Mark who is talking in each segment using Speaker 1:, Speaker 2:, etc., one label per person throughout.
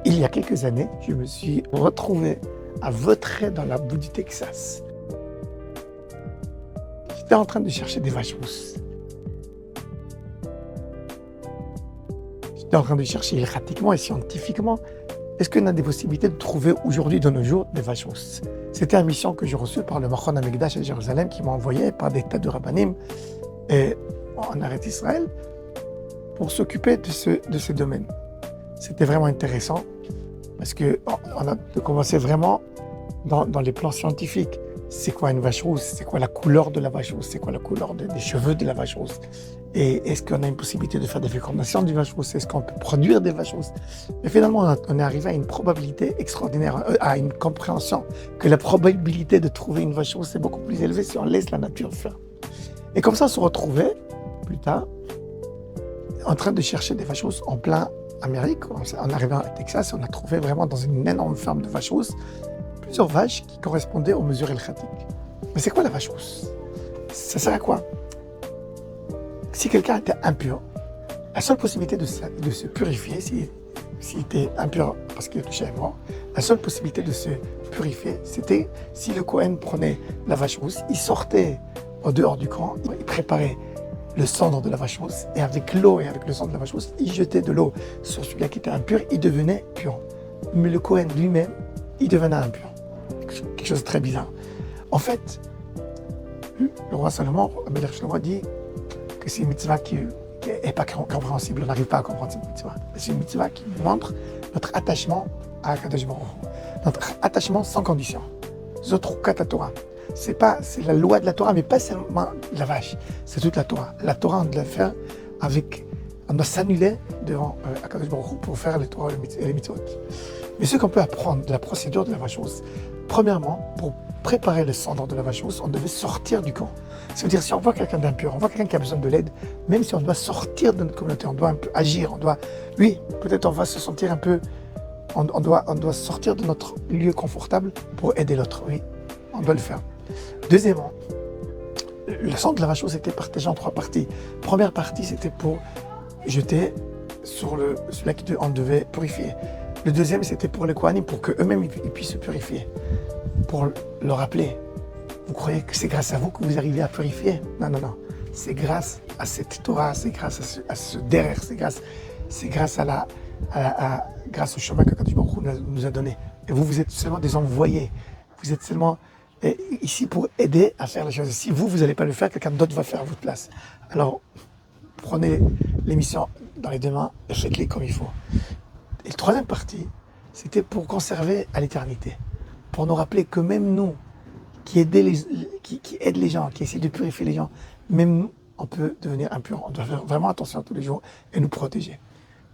Speaker 1: Il y a quelques années, je me suis retrouvé à Vaudreuil dans la boue du Texas. J'étais en train de chercher des vaches rousses. J'étais en train de chercher pratiquement et scientifiquement, est-ce qu'on a des possibilités de trouver aujourd'hui, de nos jours, des vaches rousses? C'était une mission que j'ai reçue par le Machon Hamikdash à Jérusalem qui m'a envoyé par des tas de rabbanim et en Eretz Israël pour s'occuper de ce domaine. C'était vraiment intéressant parce qu'on a commencé vraiment dans les plans scientifiques. C'est quoi une vache rousse? C'est quoi la couleur de la vache rousse? C'est quoi la couleur des cheveux de la vache rousse? Et est-ce qu'on a une possibilité de faire des fécondations de vaches rousses? Est-ce qu'on peut produire des vaches rousses? Mais finalement, on est arrivé à une probabilité extraordinaire, à une compréhension que la probabilité de trouver une vache rousse est beaucoup plus élevée si on laisse la nature faire. Et comme ça, on se retrouvait plus tard en train de chercher des vaches rousses en plein Amérique. En arrivant au Texas, on a trouvé vraiment dans une énorme ferme de vaches rousses plusieurs vaches qui correspondaient aux mesures helchatiques. Mais c'est quoi la vache rousse? Ça sert à quoi? Si quelqu'un était impur, la seule possibilité de se purifier, s'il était impur parce qu'il touchait à mort, la seule possibilité de se purifier, c'était si le Kohen prenait la vache rousse, il sortait au dehors du camp, il préparait le cendre de la vache rousse, et avec l'eau et avec le sang de la vache rousse, il jetait de l'eau sur celui-là qui était impur, il devenait pur. Mais le Kohen lui-même, il devenait impur. Quelque chose de très bizarre. En fait, le roi Salomon, Amelech Shlomo, dit que c'est une mitzvah qui n'est pas compréhensible, on n'arrive pas à comprendre cette mitzvah. C'est une mitzvah qui montre notre attachement à Akadosh Baruch Hu, notre attachement sans condition. Zotrukat Torah. C'est la loi de la Torah, mais pas seulement la vache, c'est toute la Torah. La Torah, on doit faire on doit s'annuler devant Akadosh Baruch Hu pour faire les Torah et les mitzvot. Mais ce qu'on peut apprendre de la procédure de la vache rousse, premièrement, pour préparer le cendre de la vache rousse, on devait sortir du camp. Ça veut dire, si on voit quelqu'un d'impur, on voit quelqu'un qui a besoin de l'aide, même si on doit sortir de notre communauté, on doit un peu agir, oui, peut-être on va se sentir un peu, on doit sortir de notre lieu confortable pour aider l'autre, oui, on doit le faire. Deuxièmement, le sang de la vache rousse était partagé en 3 parties. Première partie, c'était pour jeter sur celui qu'on devait purifier. Le deuxième, c'était pour les Kohanim, pour qu'eux-mêmes ils puissent se purifier. Pour leur rappeler, vous croyez que c'est grâce à vous que vous arrivez à purifier? Non. C'est grâce à cette Torah, c'est grâce à ce derrière, c'est grâce grâce au chemin que Kadosh Baruch Hu nous a donné. Et vous êtes seulement des envoyés. Vous êtes seulement ici pour aider à faire les choses. Si vous n'allez pas le faire, quelqu'un d'autre va faire à votre place. Alors, prenez l'émission dans les 2 mains et faites-les comme il faut. Et la troisième partie, c'était pour conserver à l'éternité. Pour nous rappeler que même nous, qui aident les gens, qui essaient de purifier les gens, même nous, on peut devenir impur. On doit faire vraiment attention tous les jours et nous protéger.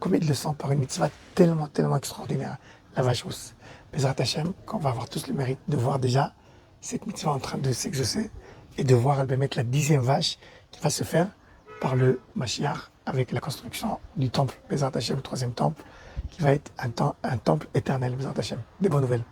Speaker 1: Combien de leçons par une mitzvah tellement extraordinaire, la vache rousse. Bezrat Hashem, qu'on va avoir tous le mérite de voir déjà cette mitzvah en train de s'exaucer et de voir, elle va mettre la 10e vache qui va se faire par le Mashiach avec la construction du temple, Bezrat Hashem, le 3e temple, qui va être un temple éternel, Bezrat Hashem. Des bonnes nouvelles.